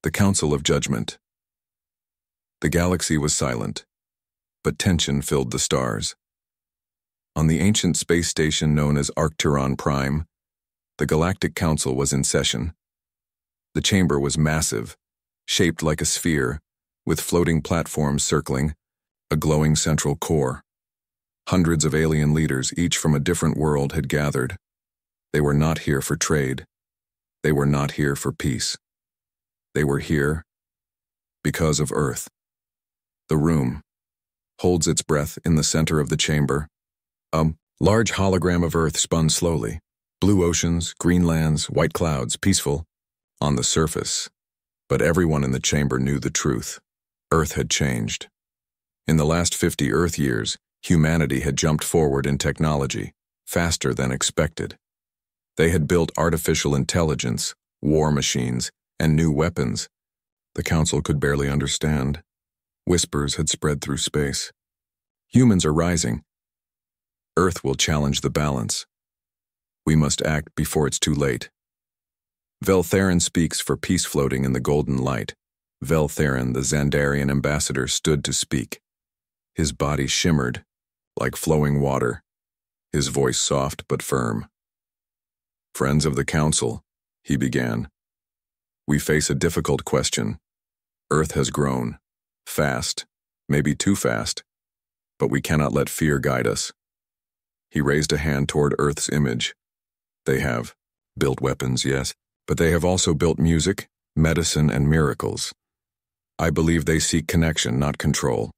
The Council of Judgment. The galaxy was silent, but tension filled the stars. On the ancient space station known as Arcturon Prime, the Galactic Council was in session. The chamber was massive, shaped like a sphere, with floating platforms circling, a glowing central core. Hundreds of alien leaders, each from a different world, had gathered. They were not here for trade. They were not here for peace. They were here because of Earth. The room holds its breath in the center of the chamber. A large hologram of Earth spun slowly. Blue oceans, green lands, white clouds, peaceful on the surface. But everyone in the chamber knew the truth. Earth had changed. In the last 50 Earth years, humanity had jumped forward in technology, faster than expected. They had built artificial intelligence, war machines, and new weapons. The Council could barely understand. Whispers had spread through space. Humans are rising. Earth will challenge the balance. We must act before it's too late. Veltherin speaks for peace floating in the golden light. Veltherin, the Xandarian ambassador, stood to speak. His body shimmered like flowing water, his voice soft but firm. Friends of the Council, he began. We face a difficult question. Earth has grown, fast, maybe too fast, but we cannot let fear guide us. He raised a hand toward Earth's image. They have built weapons, yes, but they have also built music, medicine, and miracles. I believe they seek connection, not control.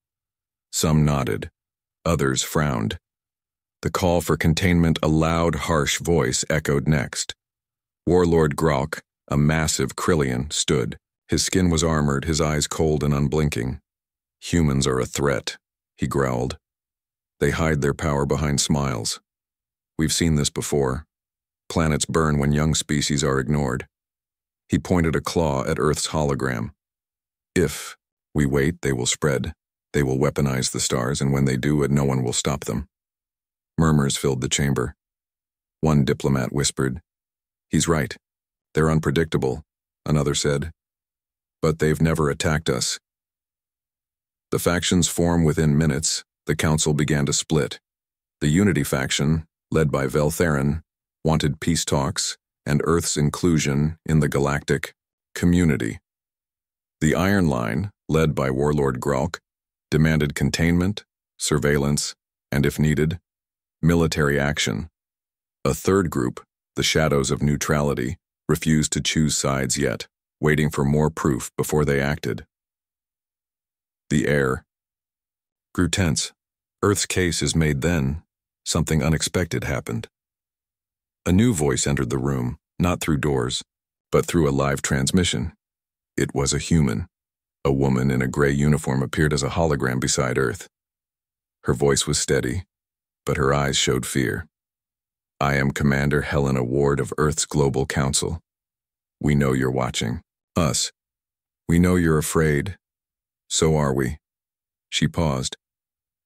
Some nodded, others frowned. The call for containment, a loud, harsh voice, echoed next. Warlord Grok, a massive Krillian, stood. His skin was armored, his eyes cold and unblinking. Humans are a threat, he growled. They hide their power behind smiles. We've seen this before. Planets burn when young species are ignored. He pointed a claw at Earth's hologram. If we wait, they will spread. They will weaponize the stars, and when they do, no one will stop them. Murmurs filled the chamber. One diplomat whispered, "He's right. They're unpredictable," another said. "But they've never attacked us." The factions form within minutes. The Council began to split. The Unity faction, led by Veltherin, wanted peace talks and Earth's inclusion in the galactic community. The Iron Line, led by Warlord Grok, demanded containment, surveillance, and if needed, military action. A third group, the Shadows of Neutrality, refused to choose sides yet, waiting for more proof before they acted. The air grew tense. Earth's case is made then. Something unexpected happened. A new voice entered the room, not through doors, but through a live transmission. It was a human. A woman in a gray uniform appeared as a hologram beside Earth. Her voice was steady, but her eyes showed fear. "I am Commander Helena Ward of Earth's Global Council. We know you're watching. Us. We know you're afraid. So are we." She paused.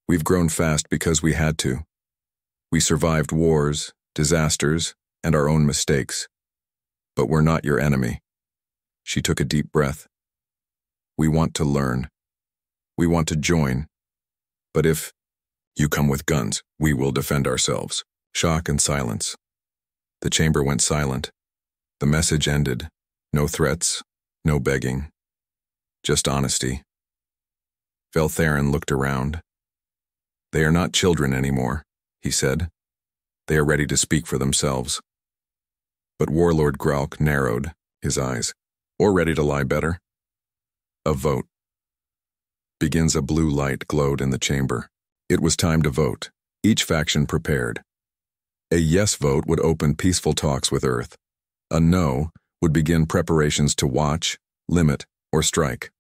"We've grown fast because we had to. We survived wars, disasters, and our own mistakes. But we're not your enemy." She took a deep breath. "We want to learn. We want to join. But if you come with guns, we will defend ourselves." Shock and silence. The chamber went silent. The message ended. No threats, no begging. Just honesty. Veltherin looked around. "They are not children anymore," he said. "They are ready to speak for themselves." But Warlord Grok narrowed his eyes. "Or ready to lie better?" A vote. Begins. A blue light glowed in the chamber. It was time to vote. Each faction prepared. A yes vote would open peaceful talks with Earth. A no would begin preparations to watch, limit, or strike.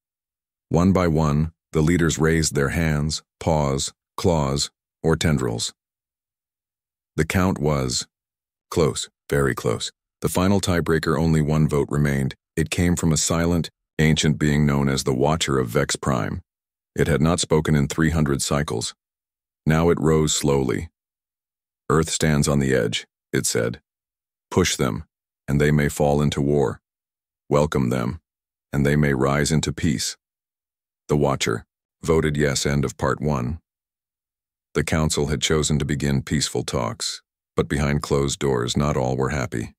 One by one, the leaders raised their hands, paws, claws, or tendrils. The count was close, very close. The final tiebreaker, only one vote remained. It came from a silent, ancient being known as the Watcher of Vex Prime. It had not spoken in 300 cycles. Now it rose slowly. "Earth stands on the edge," it said. "Push them, and they may fall into war. Welcome them. and they may rise into peace. The Watcher voted yes. End of Part 1. The Council had chosen to begin peaceful talks, but behind closed doors not all were happy.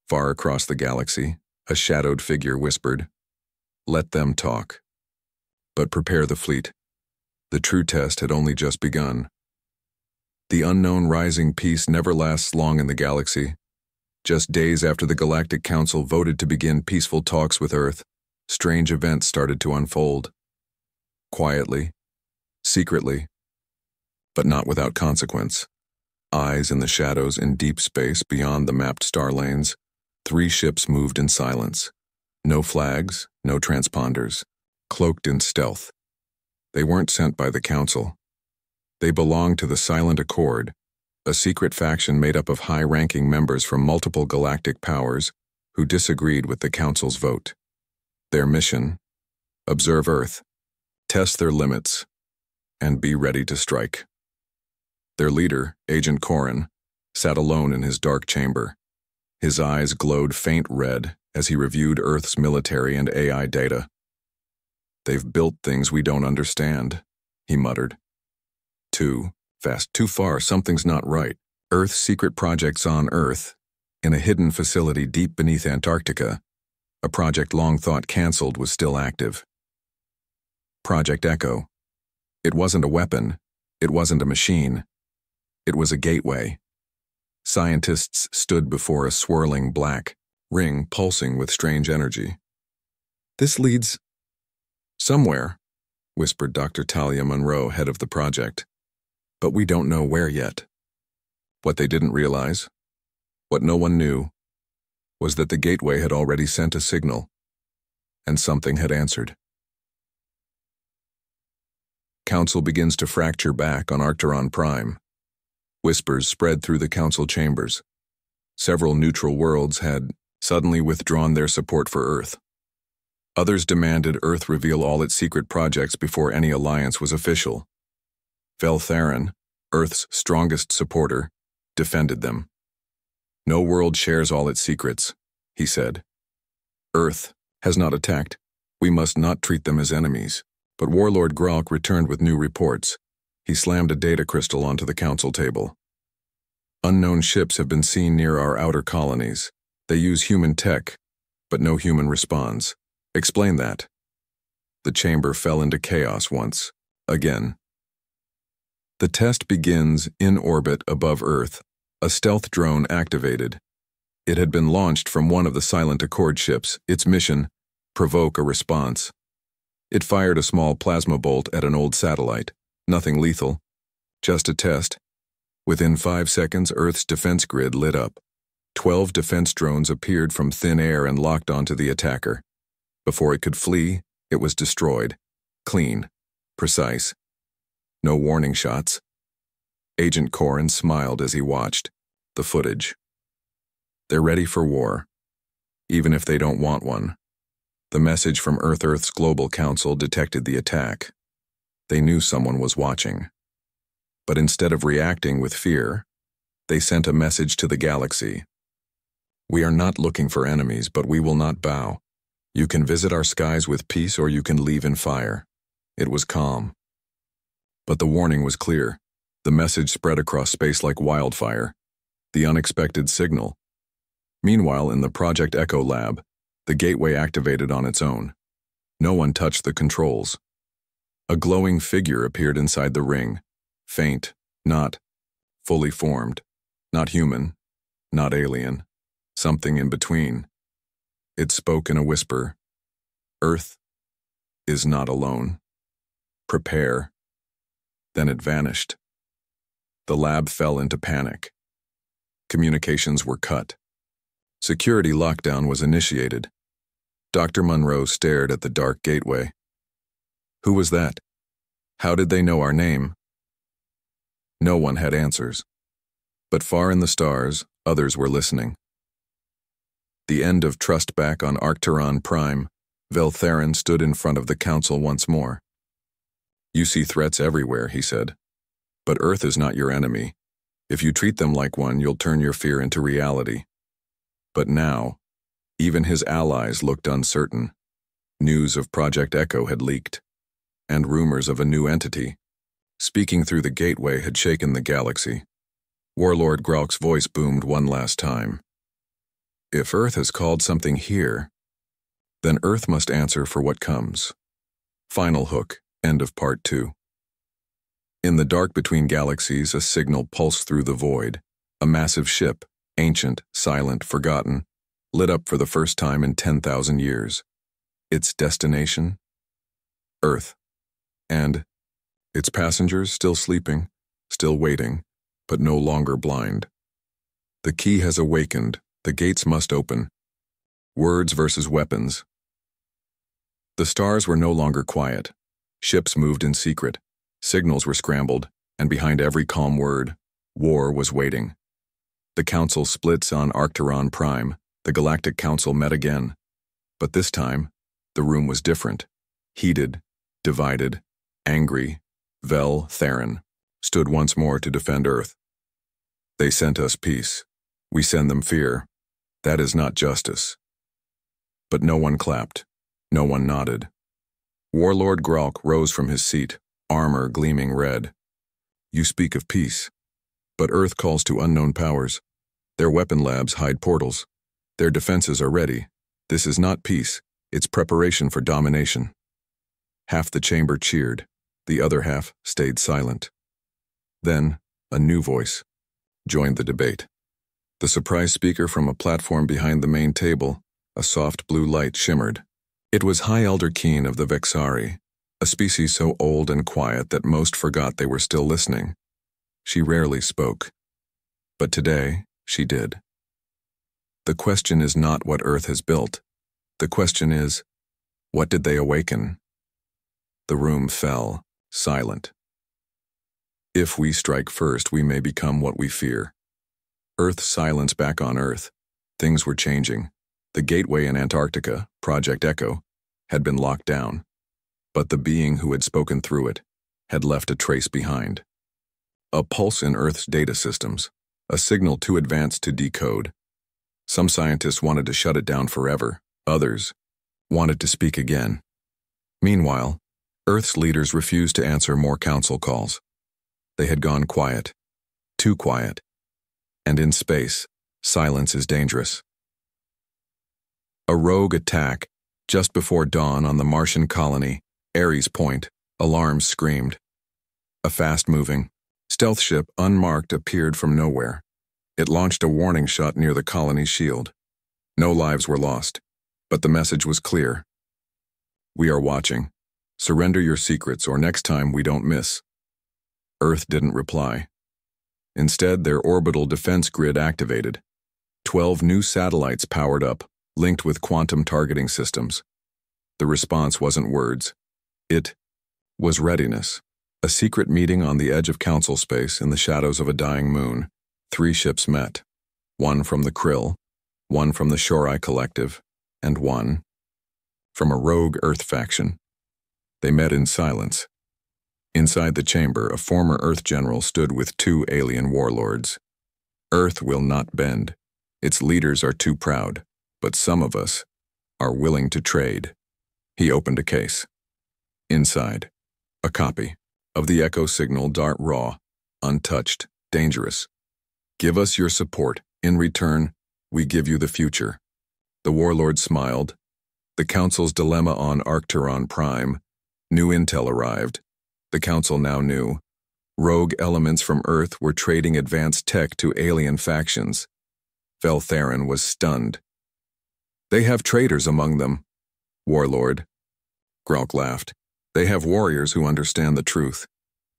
Far across the galaxy, a shadowed figure whispered, "Let them talk. But prepare the fleet. The true test had only just begun." The unknown rising peace never lasts long in the galaxy. Just days after the Galactic Council voted to begin peaceful talks with Earth, strange events started to unfold. Quietly, secretly, but not without consequence. Eyes in the shadows in deep space beyond the mapped star lanes, 3 ships moved in silence. No flags, no transponders, cloaked in stealth. They weren't sent by the Council. They belonged to the Silent Accord, a secret faction made up of high-ranking members from multiple galactic powers who disagreed with the Council's vote. Their mission: observe Earth, test their limits, and be ready to strike. Their leader, Agent Corrin, sat alone in his dark chamber. His eyes glowed faint red as he reviewed Earth's military and AI data. "They've built things we don't understand," he muttered. "Too fast, too far, something's not right. Earth's secret projects on Earth, in a hidden facility deep beneath Antarctica, a project long thought cancelled, was still active. Project Echo. It wasn't a weapon. It wasn't a machine. It was a gateway." Scientists stood before a swirling black ring pulsing with strange energy. "This leads somewhere," whispered Dr. Talia Monroe, head of the project. "But we don't know where yet." What they didn't realize, what no one knew, was that the gateway had already sent a signal, and something had answered. Council begins to fracture back on Arcturon Prime. Whispers spread through the Council chambers. Several neutral worlds had suddenly withdrawn their support for Earth. Others demanded Earth reveal all its secret projects before any alliance was official. Veltherin, Earth's strongest supporter, defended them. "No world shares all its secrets," he said. "Earth has not attacked. We must not treat them as enemies." But Warlord Gralk returned with new reports. He slammed a data crystal onto the Council table. "Unknown ships have been seen near our outer colonies. They use human tech, but no human responds. Explain that." The chamber fell into chaos once again. The test begins in orbit above Earth. A stealth drone activated. It had been launched from one of the Silent Accord ships. Its mission: provoke a response. It fired a small plasma bolt at an old satellite. Nothing lethal. Just a test. Within 5 seconds, Earth's defense grid lit up. 12 defense drones appeared from thin air and locked onto the attacker. Before it could flee, it was destroyed. Clean. Precise. No warning shots. Agent Corrin smiled as he watched the footage. They're ready for war, even if they don't want one. The message from Earth's Global Council detected the attack. They knew someone was watching. But instead of reacting with fear, they sent a message to the galaxy. "We are not looking for enemies, but we will not bow. You can visit our skies with peace or you can leave in fire." It was calm. But the warning was clear. The message spread across space like wildfire. The unexpected signal. Meanwhile, in the Project Echo lab, the gateway activated on its own. No one touched the controls. A glowing figure appeared inside the ring. Faint, not fully formed, not human, not alien, something in between. It spoke in a whisper. "Earth is not alone. Prepare." Then it vanished. The lab fell into panic. Communications were cut. Security lockdown was initiated. Dr. Monroe stared at the dark gateway. Who was that? How did they know our name? No one had answers. But far in the stars, others were listening. The end of trust back on Arcturon Prime, Veltherin stood in front of the Council once more. "You see threats everywhere," he said. "But Earth is not your enemy. If you treat them like one, you'll turn your fear into reality." But now, even his allies looked uncertain. News of Project Echo had leaked, and rumors of a new entity, speaking through the gateway, had shaken the galaxy. Warlord Gralk's voice boomed one last time. If Earth has called something here, then Earth must answer for what comes. Final hook, end of part 2. In the dark between galaxies, a signal pulsed through the void. A massive ship, ancient, silent, forgotten, lit up for the first time in 10,000 years. Its destination? Earth. And its passengers still sleeping, still waiting, but no longer blind. The key has awakened. The gates must open. Words versus weapons. The stars were no longer quiet. Ships moved in secret. Signals were scrambled, and behind every calm word, war was waiting. The Council splits on Arcturon Prime. The Galactic Council met again. But this time, the room was different. Heated, divided, angry. Vel Theron stood once more to defend Earth. They sent us peace. We send them fear. That is not justice. But no one clapped. No one nodded. Warlord Gralk rose from his seat, armor gleaming red. You speak of peace, but Earth calls to unknown powers. Their weapon labs hide portals. Their defenses are ready. This is not peace, it's preparation for domination. Half the chamber cheered. The other half stayed silent. Then, a new voice joined the debate. The surprise speaker from a platform behind the main table, a soft blue light shimmered. It was High Elder Keen of the Vexari, a species so old and quiet that most forgot they were still listening. She rarely spoke. But today, she did. The question is not what Earth has built. The question is, what did they awaken? The room fell, silent. If we strike first, we may become what we fear. Earth's silence back on Earth. Things were changing. The gateway in Antarctica, Project Echo, had been locked down. But the being who had spoken through it had left a trace behind. A pulse in Earth's data systems, a signal too advanced to decode. Some scientists wanted to shut it down forever. Others wanted to speak again. Meanwhile, Earth's leaders refused to answer more council calls. They had gone quiet. Too quiet. And in space, silence is dangerous. A rogue attack, just before dawn on the Martian colony, Ares Point, alarms screamed. A fast-moving, stealth ship unmarked appeared from nowhere. It launched a warning shot near the colony's shield. No lives were lost, but the message was clear. We are watching. Surrender your secrets or next time we don't miss. Earth didn't reply. Instead, their orbital defense grid activated. 12 new satellites powered up, linked with quantum targeting systems. The response wasn't words. It was readiness. A secret meeting on the edge of council space in the shadows of a dying moon. 3 ships met. One from the Krill, one from the Shorai Collective, and one from a rogue Earth faction. They met in silence. Inside the chamber, a former Earth general stood with 2 alien warlords. Earth will not bend. Its leaders are too proud, but some of us are willing to trade. He opened a case. Inside, a copy of the Echo signal, dart raw, untouched, dangerous. Give us your support. In return, we give you the future. The warlord smiled. The Council's dilemma on Arcturon Prime. New intel arrived. The Council now knew. Rogue elements from Earth were trading advanced tech to alien factions. Vel Theron was stunned. They have traitors among them. Warlord. Gralk laughed. They have warriors who understand the truth.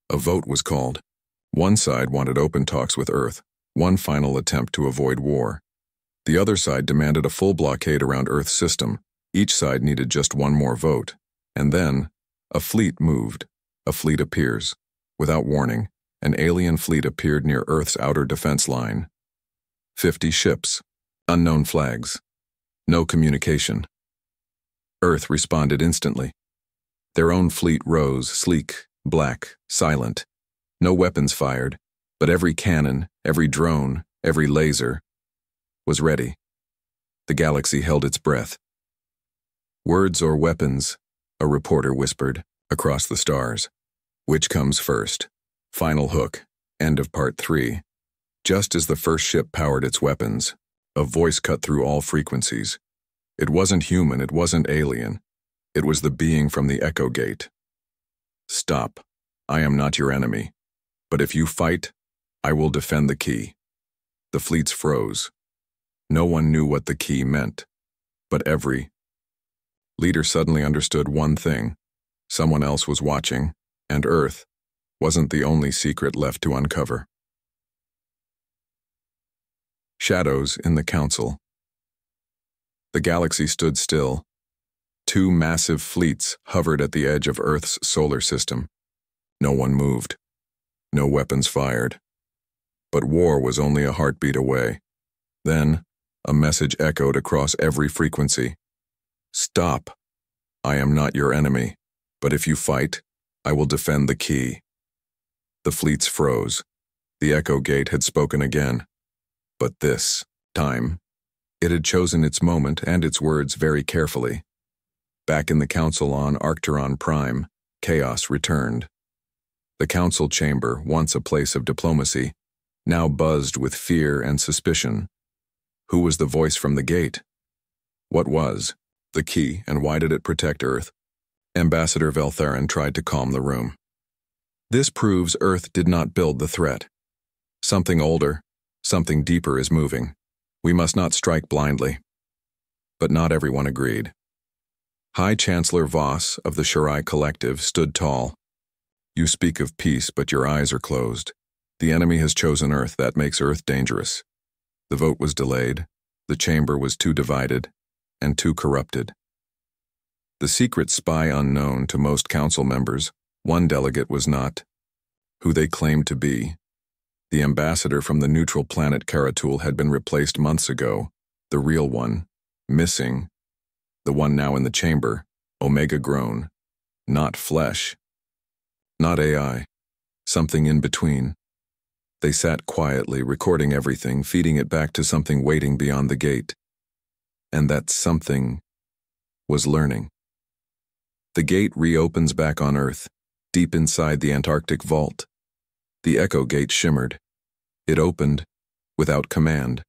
A vote was called. One side wanted open talks with Earth, one final attempt to avoid war. The other side demanded a full blockade around Earth's system. Each side needed just one more vote. And then, a fleet moved. A fleet appears. Without warning, an alien fleet appeared near Earth's outer defense line. 50 ships. Unknown flags. No communication. Earth responded instantly. Their own fleet rose, sleek, black, silent. No weapons fired, but every cannon, every drone, every laser was ready. The galaxy held its breath. Words or weapons, a reporter whispered, across the stars. Which comes first? Final hook. End of part 3. Just as the first ship powered its weapons, a voice cut through all frequencies. It wasn't human, it wasn't alien. It was the being from the Echo Gate. Stop. I am not your enemy. But if you fight, I will defend the key. The fleets froze. No one knew what the key meant. But every leader suddenly understood one thing. Someone else was watching, and Earth wasn't the only secret left to uncover. Shadows in the Council. The galaxy stood still. 2 massive fleets hovered at the edge of Earth's solar system. No one moved. No weapons fired. But war was only a heartbeat away. Then, a message echoed across every frequency. Stop. I am not your enemy, but if you fight, I will defend the key. The fleets froze. The Echo Gate had spoken again. But this time, it had chosen its moment and its words very carefully. Back in the Council on Arcturon Prime, chaos returned. The Council chamber, once a place of diplomacy, now buzzed with fear and suspicion. Who was the voice from the gate? What was the key, and why did it protect Earth? Ambassador Veltharin tried to calm the room. This proves Earth did not build the threat. Something older, something deeper is moving. We must not strike blindly. But not everyone agreed. High Chancellor Voss of the Shirai Collective stood tall. You speak of peace, but your eyes are closed. The enemy has chosen Earth. That makes Earth dangerous. The vote was delayed. The chamber was too divided and too corrupted. The secret spy unknown to most council members, one delegate was not who they claimed to be. The ambassador from the neutral planet Karatul had been replaced months ago. The real one, missing. The one now in the chamber, Omega grown. Not flesh. Not AI. Something in between. They sat quietly, recording everything, feeding it back to something waiting beyond the gate. And that something was learning. The gate reopens back on Earth, deep inside the Antarctic vault. The Echo Gate shimmered. It opened, without command.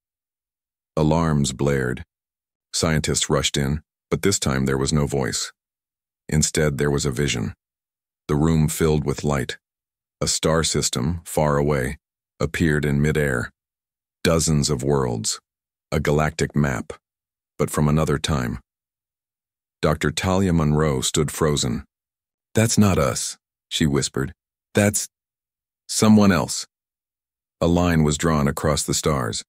Alarms blared. Scientists rushed in, but this time there was no voice. Instead, there was a vision. The room filled with light. A star system, far away, appeared in midair. Dozens of worlds. A galactic map, but from another time. Dr. Talia Monroe stood frozen. That's not us, she whispered. That's someone else. A line was drawn across the stars.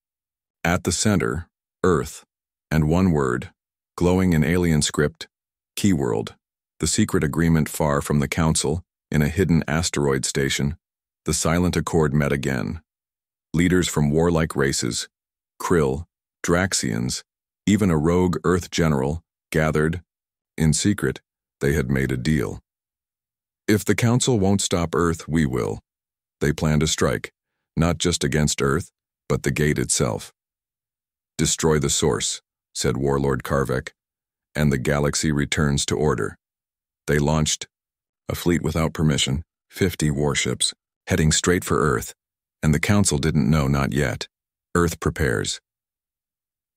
At the center, Earth, and one word, glowing in alien script, Keyworld. The secret agreement far from the Council, in a hidden asteroid station, the Silent Accord met again. Leaders from warlike races, Krill, Draxians, even a rogue Earth general, gathered. In secret, they had made a deal. If the Council won't stop Earth, we will. They plan to strike, not just against Earth, but the gate itself. Destroy the source, said Warlord Karvek, and the galaxy returns to order. They launched a fleet without permission, 50 warships, heading straight for Earth, and the Council didn't know, not yet. Earth prepares.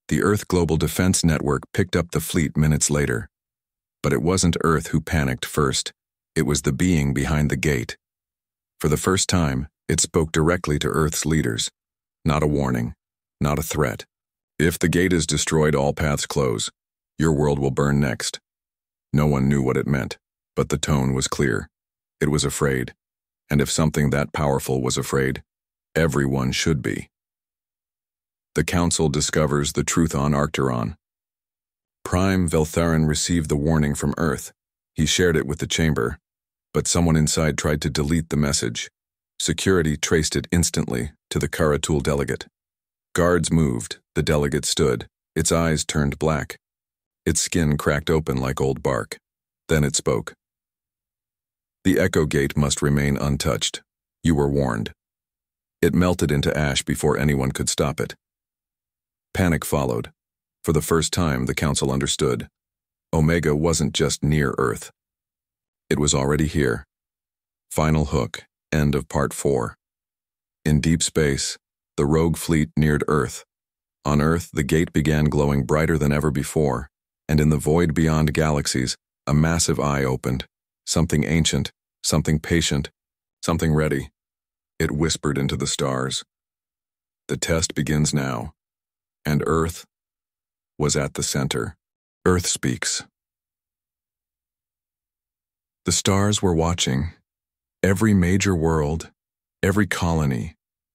The Earth Global Defense Network picked up the fleet minutes later. But it wasn't Earth who panicked first. It was the being behind the gate. For the first time, it spoke directly to Earth's leaders. Not a warning, not a threat. If the gate is destroyed, all paths close. Your world will burn next. No one knew what it meant, but the tone was clear. It was afraid. And if something that powerful was afraid, everyone should be. The Council discovers the truth on Arcturon. Prime Veltharin received the warning from Earth. He shared it with the chamber, but someone inside tried to delete the message. Security traced it instantly to the Karatul delegate. Guards moved, the delegate stood, its eyes turned black. Its skin cracked open like old bark. Then it spoke. The Echo Gate must remain untouched. You were warned. It melted into ash before anyone could stop it. Panic followed. For the first time, the Council understood. Omega wasn't just near Earth. It was already here. Final hook, end of part 4. In deep space, the rogue fleet neared Earth. On Earth, the gate began glowing brighter than ever before, and in the void beyond galaxies, a massive eye opened. Something ancient, something patient, something ready. It whispered into the stars. The test begins now, and Earth was at the center. Earth speaks. The stars were watching. Every major world, every colony,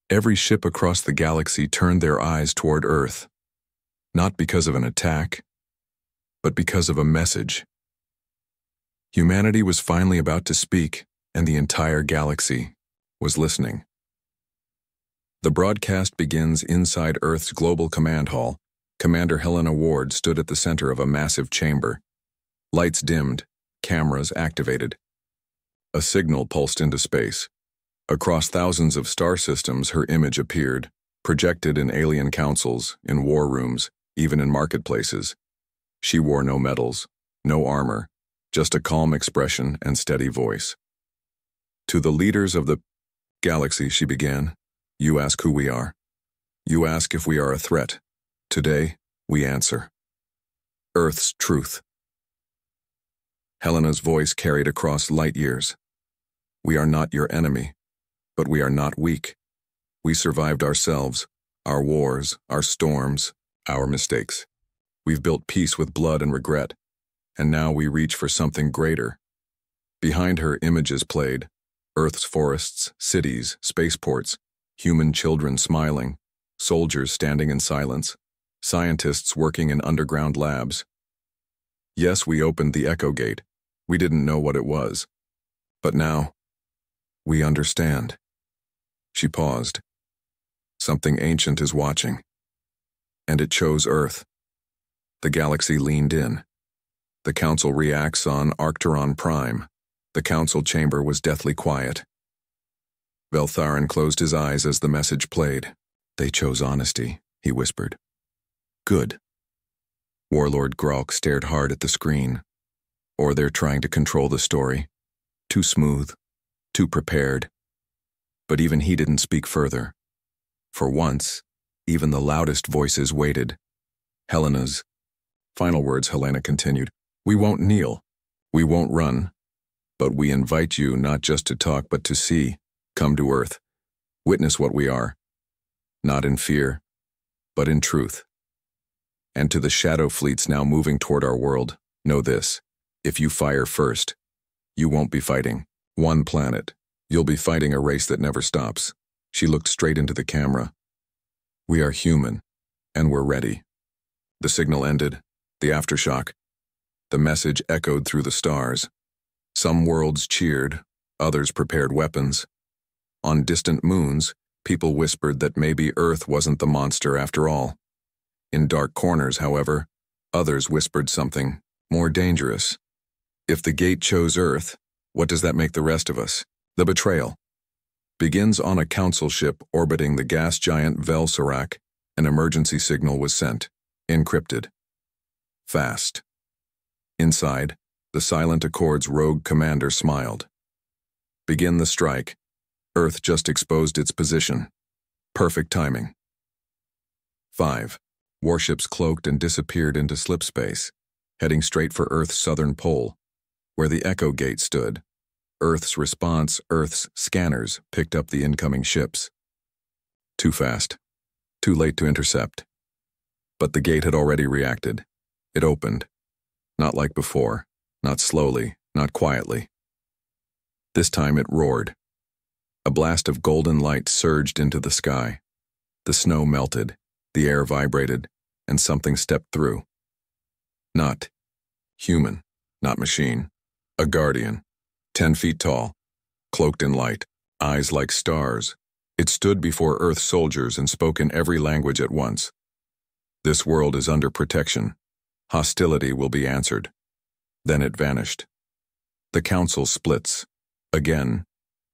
every ship across the galaxy turned their eyes toward Earth, not because of an attack, but because of a message. Humanity was finally about to speak, and the entire galaxy was listening. The broadcast begins inside Earth's global command hall. Commander Helena Ward stood at the center of a massive chamber. Lights dimmed, cameras activated. A signal pulsed into space. Across thousands of star systems, her image appeared, projected in alien councils, in war rooms, even in marketplaces. She wore no medals, no armor, just a calm expression and steady voice. To the leaders of the galaxy, she began, "You ask who we are. You ask if we are a threat. Today, we answer. Earth's truth." Helena's voice carried across light years. "We are not your enemy, but we are not weak. We survived ourselves, our wars, our storms, our mistakes. We've built peace with blood and regret, and now we reach for something greater." Behind her, images played. Earth's forests, cities, spaceports, human children smiling, soldiers standing in silence, scientists working in underground labs. Yes, we opened the Echo Gate. We didn't know what it was. But now, we understand. She paused. Something ancient is watching. And it chose Earth. The galaxy leaned in. The Council reacts on Arcturon Prime. The Council chamber was deathly quiet. Veltharin closed his eyes as the message played. "They chose honesty," he whispered. "Good." Warlord Gralk stared hard at the screen. Or they're trying to control the story. Too smooth, too prepared. But even he didn't speak further. For once, even the loudest voices waited. Helena's final words, Helena continued. "We won't kneel. We won't run. But we invite you not just to talk, but to see. Come to Earth. Witness what we are. Not in fear, but in truth. And to the shadow fleets now moving toward our world, know this. If you fire first, you won't be fighting one planet. You'll be fighting a race that never stops." She looked straight into the camera. "We are human, and we're ready." The signal ended. The aftershock. The message echoed through the stars. Some worlds cheered, others prepared weapons. On distant moons, people whispered that maybe Earth wasn't the monster after all. In dark corners, however, others whispered something more dangerous. If the gate chose Earth, what does that make the rest of us? The betrayal begins on a council ship orbiting the gas giant Vel-Serac. An emergency signal was sent, encrypted. Fast. Inside, the Silent Accord's rogue commander smiled. "Begin the strike. Earth just exposed its position. Perfect timing." 5. Warships cloaked and disappeared into slipspace, heading straight for Earth's southern pole, where the Echo Gate stood. Earth's response, Earth's scanners, picked up the incoming ships. Too fast. Too late to intercept. But the gate had already reacted. It opened. Not like before. Not slowly, not quietly. This time it roared. A blast of golden light surged into the sky. The snow melted, the air vibrated, and something stepped through. Not human, not machine. A guardian, 10 feet tall, cloaked in light, eyes like stars. It stood before Earth soldiers and spoke in every language at once. "This world is under protection. Hostility will be answered." Then it vanished. The Council splits. Again,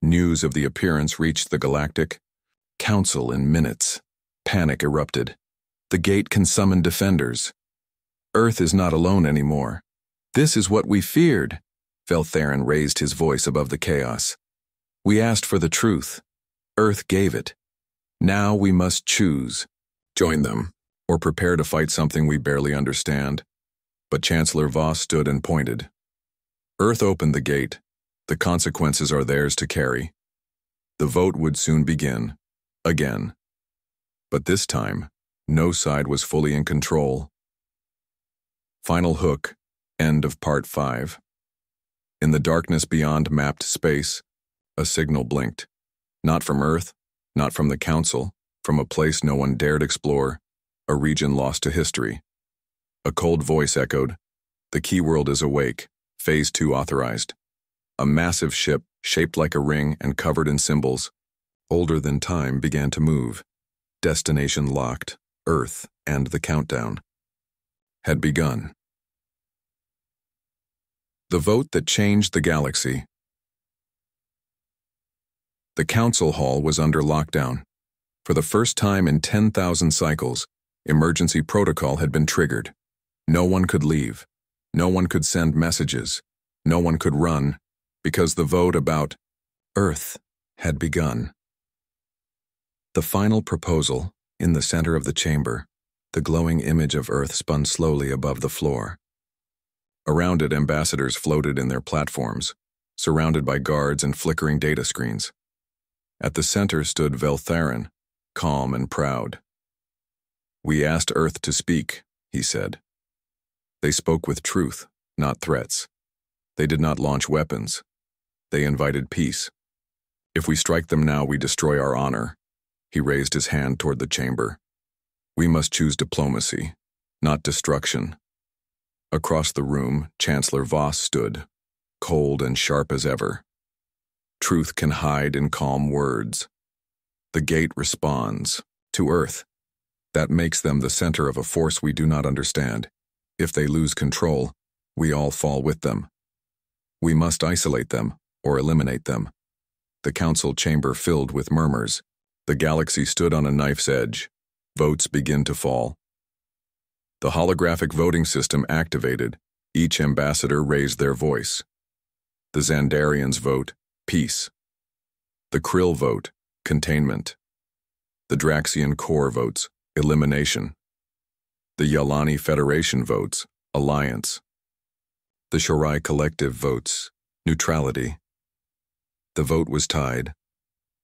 news of the appearance reached the Galactic Council in minutes. Panic erupted. The gate can summon defenders. Earth is not alone anymore. This is what we feared. Veltharin raised his voice above the chaos. We asked for the truth. Earth gave it. Now we must choose. Join them, or prepare to fight something we barely understand. But Chancellor Voss stood and pointed. Earth opened the gate. The consequences are theirs to carry. The vote would soon begin. Again. But this time, no side was fully in control. Final hook. End of Part 5. In the darkness beyond mapped space, a signal blinked. Not from Earth, not from the Council, from a place no one dared explore, a region lost to history. A cold voice echoed, "The key world is awake, Phase 2 authorized." A massive ship, shaped like a ring and covered in symbols, older than time, began to move. Destination locked, Earth, and the countdown had begun. The vote that changed the galaxy. The Council Hall was under lockdown. For the first time in 10,000 cycles, emergency protocol had been triggered. No one could leave. No one could send messages. No one could run, because the vote about Earth had begun. The final proposal, in the center of the chamber, the glowing image of Earth spun slowly above the floor. Around it, ambassadors floated in their platforms, surrounded by guards and flickering data screens. At the center stood Veltharin, calm and proud. "We asked Earth to speak," he said. They spoke with truth, not threats. They did not launch weapons. They invited peace. "If we strike them now, we destroy our honor." He raised his hand toward the chamber. "We must choose diplomacy, not destruction." Across the room, Chancellor Voss stood, cold and sharp as ever. Truth can hide in calm words. The gate responds to Earth. That makes them the center of a force we do not understand. If they lose control, we all fall with them. We must isolate them or eliminate them. The council chamber filled with murmurs. The galaxy stood on a knife's edge. Votes begin to fall. The holographic voting system activated. Each ambassador raised their voice. The Xandarians vote, peace. The Krill vote, containment. The Draxian Core votes, elimination. The Yalani Federation votes, alliance. The Shorai Collective votes, neutrality. The vote was tied.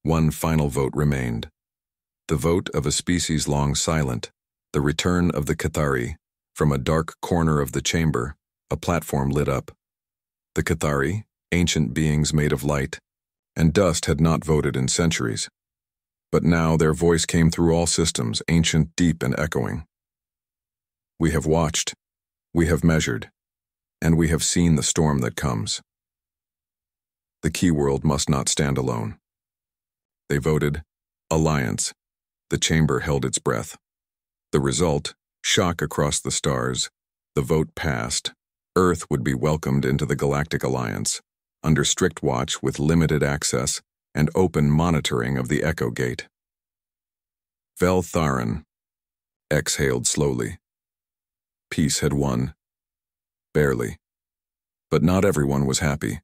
One final vote remained. The vote of a species long silent, the return of the Cathari. From a dark corner of the chamber, a platform lit up. The Cathari, ancient beings made of light and dust, had not voted in centuries. But now their voice came through all systems, ancient, deep, and echoing. "We have watched, we have measured, and we have seen the storm that comes. The key world must not stand alone." They voted, alliance. The chamber held its breath. The result, shock across the stars. The vote passed. Earth would be welcomed into the Galactic Alliance, under strict watch with limited access and open monitoring of the Echo Gate. Veltharin exhaled slowly. Peace had won. Barely. But not everyone was happy.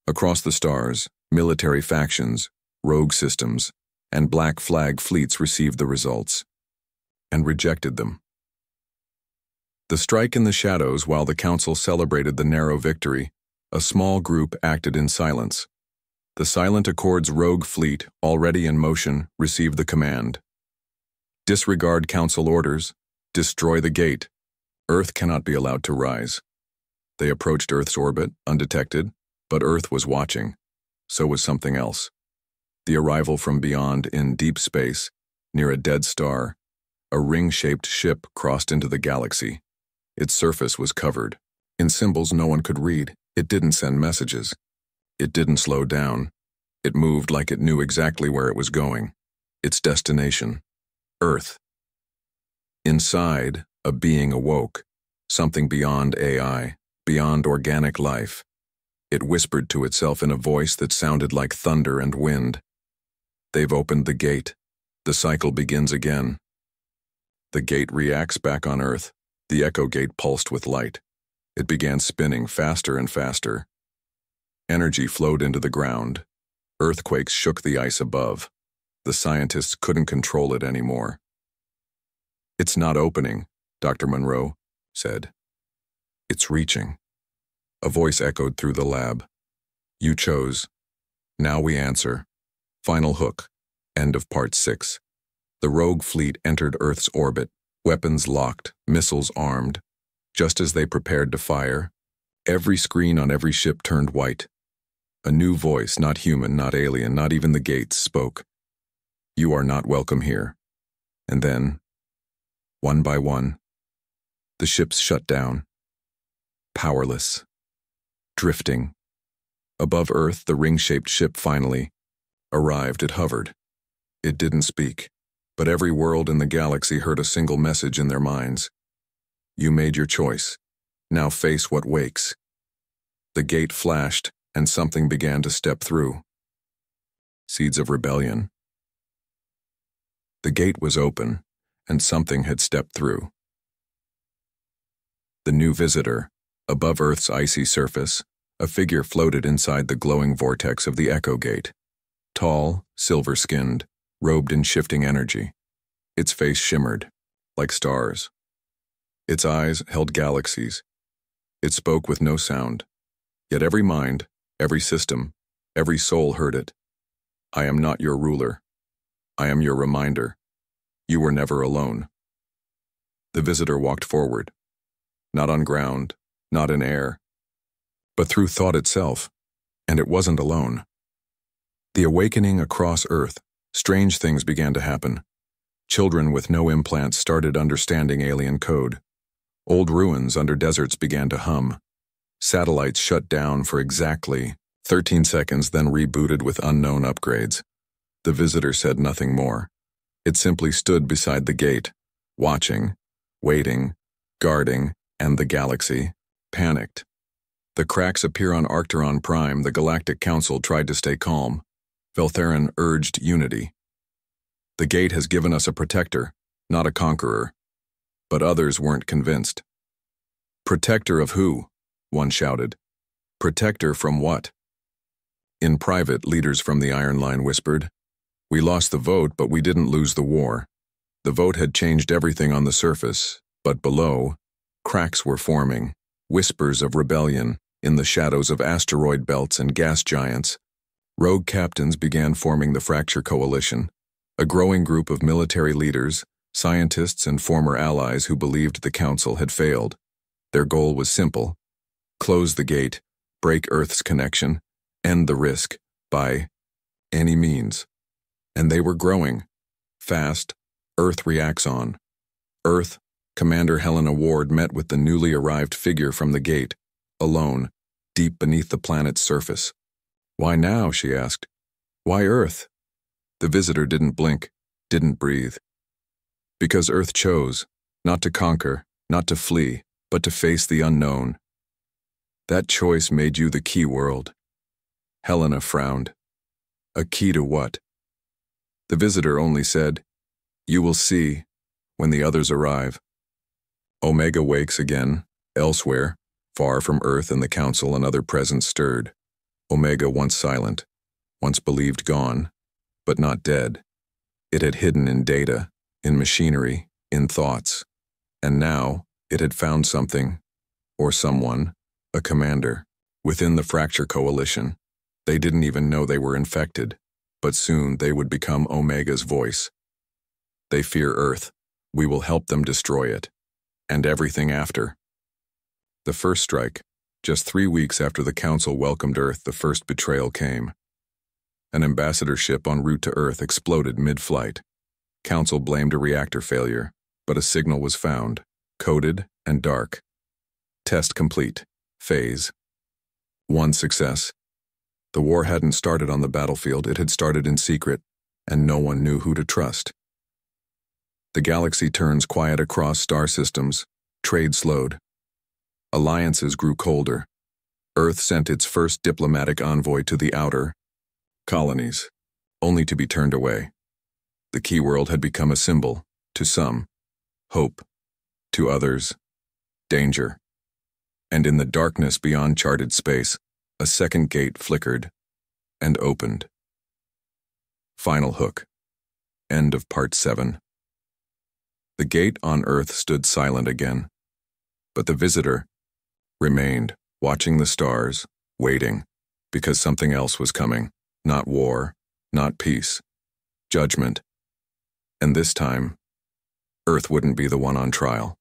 Across the stars, military factions, rogue systems, and black flag fleets received the results and rejected them. The strike in the shadows. While the council celebrated the narrow victory, a small group acted in silence. The Silent Accord's rogue fleet, already in motion, received the command. Disregard council orders. Destroy the gate. Earth cannot be allowed to rise. They approached Earth's orbit, undetected, but Earth was watching. So was something else. The arrival from beyond, in deep space, near a dead star, a ring-shaped ship crossed into the galaxy. Its surface was covered in symbols no one could read. It didn't send messages. It didn't slow down. It moved like it knew exactly where it was going. Its destination, Earth. Inside, a being awoke, something beyond AI, beyond organic life. It whispered to itself in a voice that sounded like thunder and wind. "They've opened the gate. The cycle begins again." The gate reacts back on Earth. The Echo Gate pulsed with light. It began spinning faster and faster. Energy flowed into the ground. Earthquakes shook the ice above. The scientists couldn't control it anymore. "It's not opening," Dr. Monroe said. "It's reaching." A voice echoed through the lab. "You chose. Now we answer." Final hook. End of part 6. The rogue fleet entered Earth's orbit, weapons locked, missiles armed. Just as they prepared to fire, every screen on every ship turned white. A new voice, not human, not alien, not even the gates, spoke. "You are not welcome here." And then, one by one, the ships shut down. Powerless. Drifting. Above Earth, the ring-shaped ship finally arrived. It hovered. It didn't speak, but every world in the galaxy heard a single message in their minds. You made your choice. Now face what wakes. The gate flashed, and something began to step through. Seeds of rebellion. The gate was open, and something had stepped through. The new visitor. Above Earth's icy surface, a figure floated inside the glowing vortex of the Echo Gate. Tall, silver-skinned, robed in shifting energy. Its face shimmered, like stars. Its eyes held galaxies. It spoke with no sound. Yet every mind, every system, every soul heard it. "I am not your ruler. I am your reminder. You were never alone." The visitor walked forward, not on ground, not in air, but through thought itself, and it wasn't alone. The awakening across Earth, strange things began to happen. Children with no implants started understanding alien code. Old ruins under deserts began to hum. Satellites shut down for exactly 13 seconds, then rebooted with unknown upgrades. The visitor said nothing more. It simply stood beside the gate, watching, waiting, guarding, and the galaxy panicked. The cracks appear on Arcturon Prime. The Galactic Council tried to stay calm. Veltherin urged unity. "The gate has given us a protector, not a conqueror." But others weren't convinced. "Protector of who?" one shouted. "Protector from what?" In private, leaders from the Iron Line whispered, "We lost the vote, but we didn't lose the war." The vote had changed everything on the surface, but below, cracks were forming, whispers of rebellion in the shadows of asteroid belts and gas giants. Rogue captains began forming the Fracture Coalition, a growing group of military leaders, scientists, and former allies who believed the Council had failed. Their goal was simple: close the gate, break Earth's connection, end the risk, by any means. And they were growing. Fast, Earth reacts on. Earth, Commander Helena Ward met with the newly arrived figure from the gate, alone, deep beneath the planet's surface. "Why now?" she asked. "Why Earth?" The visitor didn't blink, didn't breathe. "Because Earth chose, not to conquer, not to flee, but to face the unknown. That choice made you the key world." Helena frowned. "A key to what?" The visitor only said, "You will see, when the others arrive." Omega wakes again, elsewhere, far from Earth and the Council. And other presence stirred. Omega, once silent, once believed gone, but not dead. It had hidden in data, in machinery, in thoughts. And now, it had found something, or someone, a commander, within the Fracture Coalition. They didn't even know they were infected, but soon they would become Omega's voice. "They fear Earth. We will help them destroy it. And everything after." The first strike, just 3 weeks after the Council welcomed Earth, the first betrayal came. An ambassador ship en route to Earth exploded mid-flight. Council blamed a reactor failure, but a signal was found, coded and dark. Test complete. Phase 1 success. The war hadn't started on the battlefield, it had started in secret, and no one knew who to trust. The galaxy turns quiet across star systems. Trade slowed. Alliances grew colder. Earth sent its first diplomatic envoy to the outer colonies, only to be turned away. The key world had become a symbol, to some, hope, to others, danger. And in the darkness beyond charted space, a second gate flickered and opened. Final hook. End of part 7. The gate on Earth stood silent again, but the visitor remained, watching the stars, waiting, because something else was coming. Not war, not peace, judgment. And this time, Earth wouldn't be the one on trial.